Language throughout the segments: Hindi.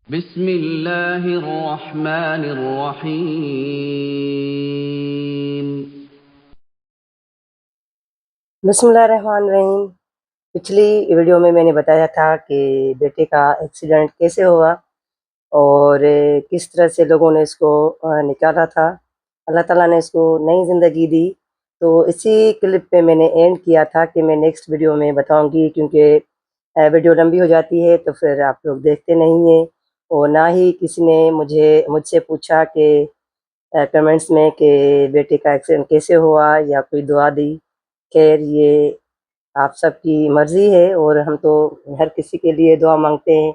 बिस्मिल्लाहिर्रहमानिर्रहीम। बिस्मिल्लाहिर्रहमानिर्रहीम। पिछली वीडियो में मैंने बताया था कि बेटे का एक्सीडेंट कैसे हुआ और किस तरह से लोगों ने इसको निकाला था। अल्लाह ताला ने इसको नई ज़िंदगी दी। तो इसी क्लिप पे मैंने एंड किया था कि मैं नेक्स्ट वीडियो में बताऊंगी, क्योंकि वीडियो लंबी हो जाती है तो फिर आप लोग देखते नहीं हैं। और ना ही किसी ने मुझसे पूछा कि कमेंट्स में कि बेटे का एक्सीडेंट कैसे हुआ या कोई दुआ दी। खैर, ये आप सबकी मर्ज़ी है और हम तो हर किसी के लिए दुआ मांगते हैं।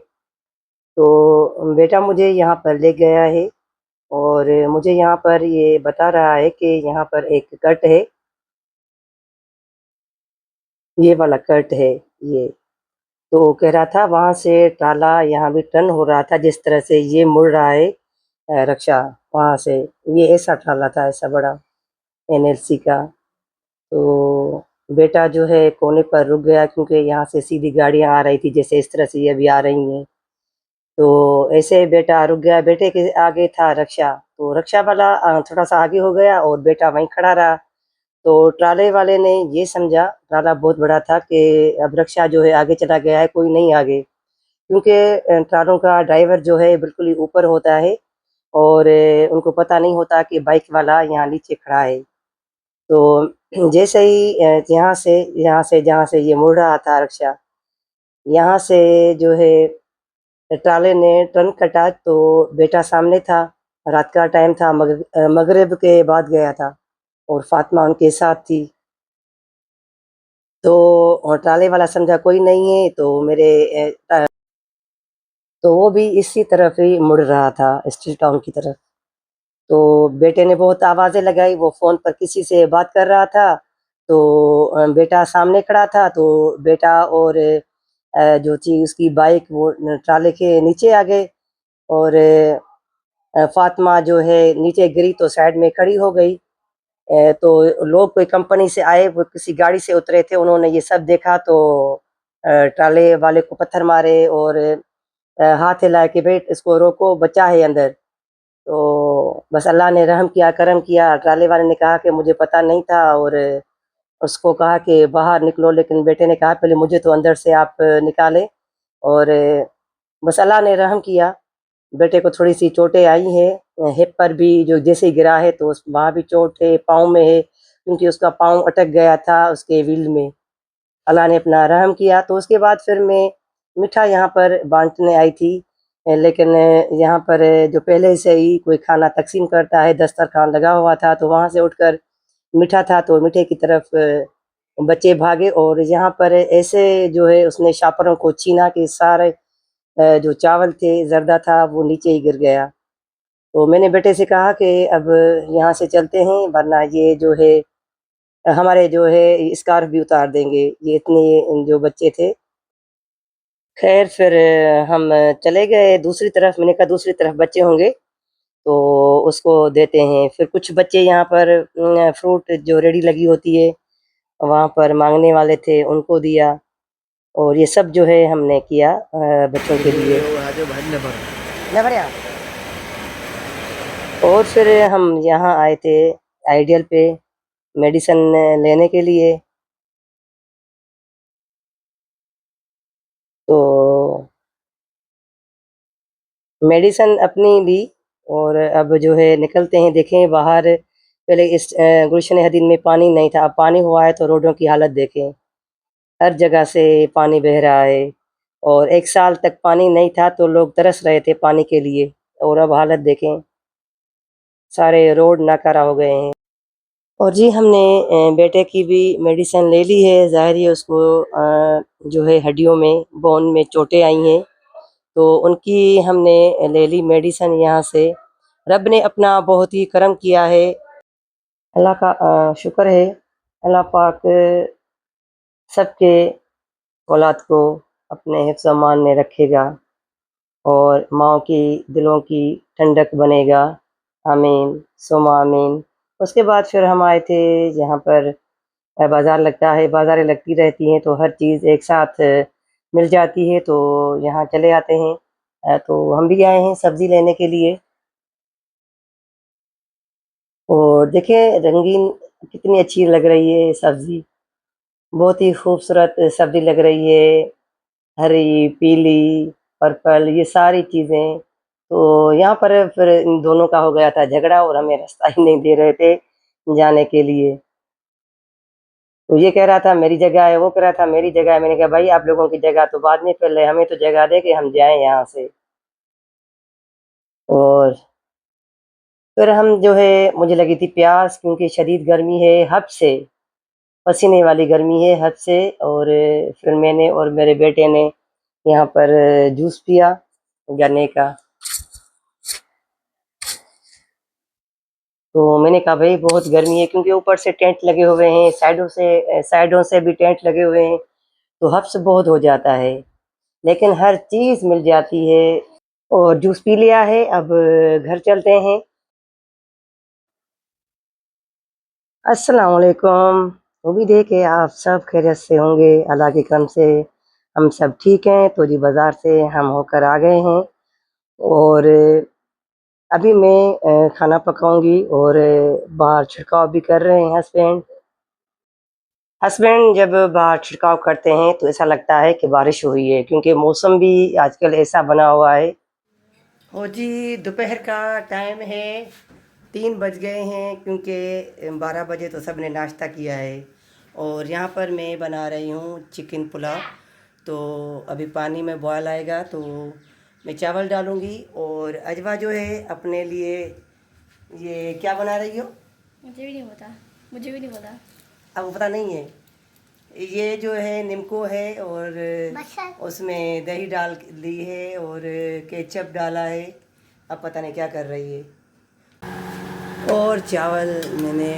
तो बेटा मुझे यहाँ पर ले गया है और मुझे यहाँ पर ये बता रहा है कि यहाँ पर एक कट है, ये वाला कट है ये। तो कह रहा था वहाँ से ताला यहाँ भी टर्न हो रहा था, जिस तरह से ये मुड़ रहा है रक्षा वहाँ से। ये ऐसा ताला था, ऐसा बड़ा एनएलसी का। तो बेटा जो है कोने पर रुक गया, क्योंकि यहाँ से सीधी गाड़ियाँ आ रही थी, जैसे इस तरह से ये अभी आ रही हैं। तो ऐसे बेटा रुक गया। बेटे के आगे था रक्षा, तो रक्षा वाला थोड़ा सा आगे हो गया और बेटा वहीं खड़ा रहा। तो ट्राले वाले ने ये समझा, ट्राला बहुत बड़ा था, कि अब रक्षा जो है आगे चला गया है, कोई नहीं आगे। क्योंकि ट्रालों का ड्राइवर जो है बिल्कुल ही ऊपर होता है और उनको पता नहीं होता कि बाइक वाला यहाँ नीचे खड़ा है। तो जैसे ही जहाँ से ये मुड़ रहा था रक्षा, यहाँ से जो है ट्राले ने टर्न कटा, तो बेटा सामने था। रात का टाइम था, मगरिब के बाद गया था और फातिमा उनके साथ थी। तो और ट्राले वाला समझा कोई नहीं है, तो तो वो भी इसी तरफ ही मुड़ रहा था, स्टील टाउन की तरफ। तो बेटे ने बहुत आवाज़ें लगाई, वो फ़ोन पर किसी से बात कर रहा था। तो बेटा सामने खड़ा था, तो बेटा और जो थी उसकी बाइक, वो ट्राले के नीचे आ गए और फातिमा जो है नीचे गिरी तो साइड में खड़ी हो गई। तो लोग कोई कंपनी से आए, वो किसी गाड़ी से उतरे थे, उन्होंने ये सब देखा। तो ट्राले वाले को पत्थर मारे और हाथ हिलाए कि भाई इसको रोको, बच्चा है अंदर। तो बस अल्लाह ने रहम किया, करम किया। ट्राले वाले ने कहा कि मुझे पता नहीं था और उसको कहा कि बाहर निकलो, लेकिन बेटे ने कहा पहले मुझे तो अंदर से आप निकालें। और बस अल्लाह ने रहम किया। बेटे को थोड़ी सी चोटें आई हैं, हिप पर भी जो जैसे ही गिरा है, तो उस वहाँ भी चोट है, पाँव में है, क्योंकि उसका पाँव अटक गया था उसके व्हील में। अल्लाह ने अपना रहम किया। तो उसके बाद फिर मैं मीठा यहाँ पर बांटने आई थी। लेकिन यहाँ पर जो पहले से ही कोई खाना तकसीम करता है, दस्तरखान लगा हुआ था, तो वहाँ से उठकर मीठा था तो मीठे की तरफ बच्चे भागे। और यहाँ पर ऐसे जो है उसने शापरों को छीना कि सारे जो चावल थे, जर्दा था, वो नीचे ही गिर गया। तो मैंने बेटे से कहा कि अब यहाँ से चलते हैं, वरना ये जो है हमारे जो है स्कार्फ भी उतार देंगे। ये इतने जो बच्चे थे। खैर फिर हम चले गए दूसरी तरफ। मैंने कहा दूसरी तरफ बच्चे होंगे तो उसको देते हैं। फिर कुछ बच्चे यहाँ पर फ्रूट जो रेडी लगी होती है वहाँ पर मांगने वाले थे, उनको दिया। और ये सब जो है हमने किया बच्चों के लिए। नवरिया। और फिर हम यहाँ आए थे आइडियल पे मेडिसिन लेने के लिए। तो मेडिसिन अपनी ली और अब जो है निकलते हैं। देखें बाहर, पहले इस गुलशन हदीद में पानी नहीं था, अब पानी हुआ है। तो रोडों की हालत देखें, हर जगह से पानी बह रहा है। और 1 साल तक पानी नहीं था तो लोग तरस रहे थे पानी के लिए, और अब हालत देखें, सारे रोड नाकारा हो गए हैं। और जी हमने बेटे की भी मेडिसिन ले ली है। ज़ाहिर है उसको जो है हड्डियों में, बोन में चोटें आई हैं, तो उनकी हमने ले ली मेडिसिन यहाँ से। रब ने अपना बहुत ही करम किया है। अल्लाह का शुक्र है। अल्लाह पाक सबके औलाद को अपने हिफ्ज़ अमान में रखेगा और माँओं की दिलों की ठंडक बनेगा। आमीन सुम्मा आमीन। उसके बाद फिर हम आए थे यहाँ पर बाज़ार लगता है, बाज़ारें लगती रहती हैं तो हर चीज़ एक साथ मिल जाती है, तो यहाँ चले आते हैं। तो हम भी आए हैं सब्ज़ी लेने के लिए। और देखिए रंगीन कितनी अच्छी लग रही है सब्ज़ी, बहुत ही खूबसूरत सब्ज़ी लग रही है, हरी, पीली, पर्पल ये सारी चीज़ें। तो यहाँ पर फिर इन दोनों का हो गया था झगड़ा और हमें रास्ता ही नहीं दे रहे थे जाने के लिए। तो ये कह रहा था मेरी जगह है, वो कह रहा था मेरी जगह है। मैंने कहा भाई आप लोगों की जगह तो बाद में, पहले हमें तो जगह दे कि हम जाएँ यहाँ से। और फिर हम जो है मुझे लगी थी प्यास क्योंकि शदीद गर्मी है हद से, पसीने वाली गर्मी है हद से। और फिर मैंने और मेरे बेटे ने यहाँ पर जूस पिया गन्ने का। तो मैंने कहा भाई बहुत गर्मी है क्योंकि ऊपर से टेंट लगे हुए हैं, साइडों से भी टेंट लगे हुए हैं, तो हब्स बहुत हो जाता है, लेकिन हर चीज़ मिल जाती है। और जूस पी लिया है, अब घर चलते हैं। अस्सलाम वालेकुम। उम्मीद है कि आप सब खैरियत से होंगे, अल्लाह के करम से हम सब ठीक हैं। तो जी बाज़ार से हम होकर आ गए हैं और अभी मैं खाना पकाऊँगी और बाहर छिड़काव भी कर रहे हैं हस्बैंड। हस्बैंड जब बाहर छिड़काव करते हैं तो ऐसा लगता है कि बारिश हुई है क्योंकि मौसम भी आजकल ऐसा बना हुआ है। और जी दोपहर का टाइम है, 3 बज गए हैं क्योंकि 12 बजे तो सब ने नाश्ता किया है। और यहाँ पर मैं बना रही हूँ चिकन पुलाव। तो अभी पानी में बॉयल आएगा तो मैं चावल डालूँगी और अजवा जो है अपने लिए ये क्या बना रही हो? मुझे भी नहीं पता। मुझे भी नहीं पता। आपको पता नहीं है? ये जो है निम्को है और उसमें दही डाल ली है और केचप डाला है। अब पता नहीं क्या कर रही है। और चावल मैंने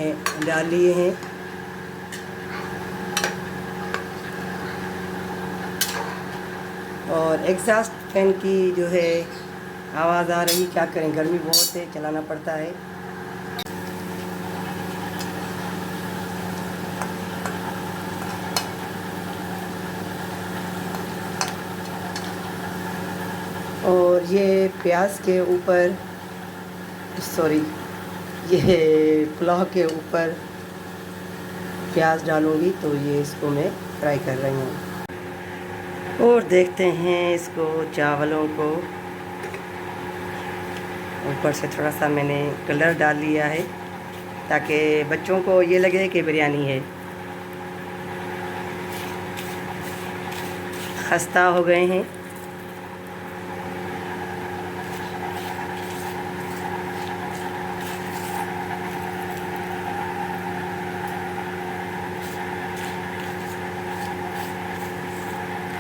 डाल लिए हैं। और एग्जॉस्ट फैन की जो है आवाज़ आ रही, क्या करें गर्मी बहुत है, चलाना पड़ता है। और ये प्याज के ऊपर, सॉरी, ये पुलाव के ऊपर प्याज डालूँगी तो ये इसको मैं फ्राई कर रही हूँ। और देखते हैं इसको चावलों को, ऊपर से थोड़ा सा मैंने कलर डाल लिया है ताकि बच्चों को ये लगे कि बिरयानी है। खस्ता हो गए हैं।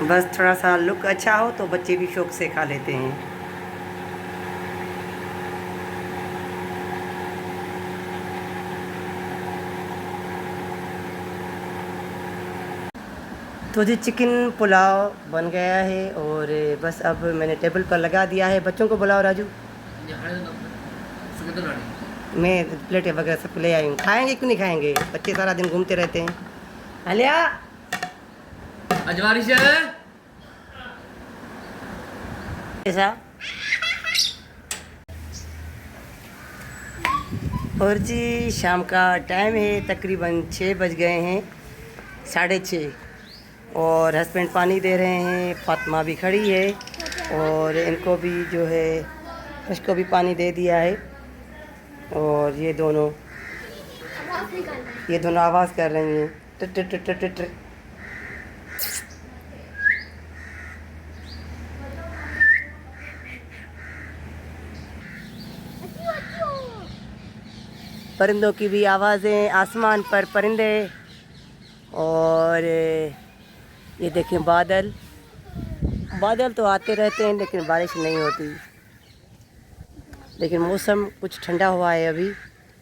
बस थोड़ा सा लुक अच्छा हो तो बच्चे भी शौक से खा लेते हैं। तो जी चिकन पुलाव बन गया है और बस अब मैंने टेबल पर लगा दिया है। बच्चों को बुलाओ राजू। मैं प्लेटें वगैरह सब ले आई हूँ। खाएंगे क्यों नहीं खाएंगे, बच्चे सारा दिन घूमते रहते हैं। अलिया अजवारिश है ऐसा। और जी शाम का टाइम है, तकरीबन 6 बज गए हैं, 6:30। और हस्बैंड पानी दे रहे हैं, फातिमा भी खड़ी है और इनको भी जो है उसको भी पानी दे दिया है। और ये दोनों आवाज़ कर रही हैं टर टर टर टर टर टर। परिंदों की भी आवाज़ें, आसमान पर परिंदे। और ये देखें बादल तो आते रहते हैं लेकिन बारिश नहीं होती। लेकिन मौसम कुछ ठंडा हुआ है अभी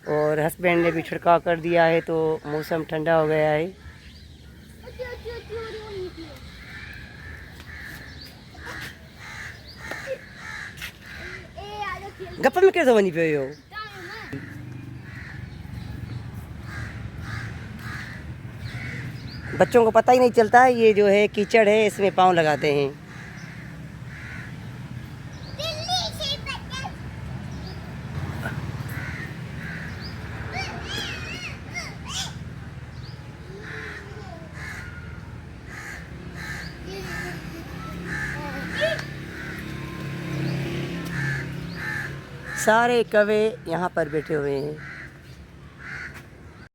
और हस्बैंड ने भी छिड़काव कर दिया है तो मौसम ठंडा हो गया है। गप्पा में कैसे बनी पे हो? बच्चों को पता ही नहीं चलता है ये जो है कीचड़ है, इसमें पाँव लगाते हैं। सारे कौवे यहाँ पर बैठे हुए हैं।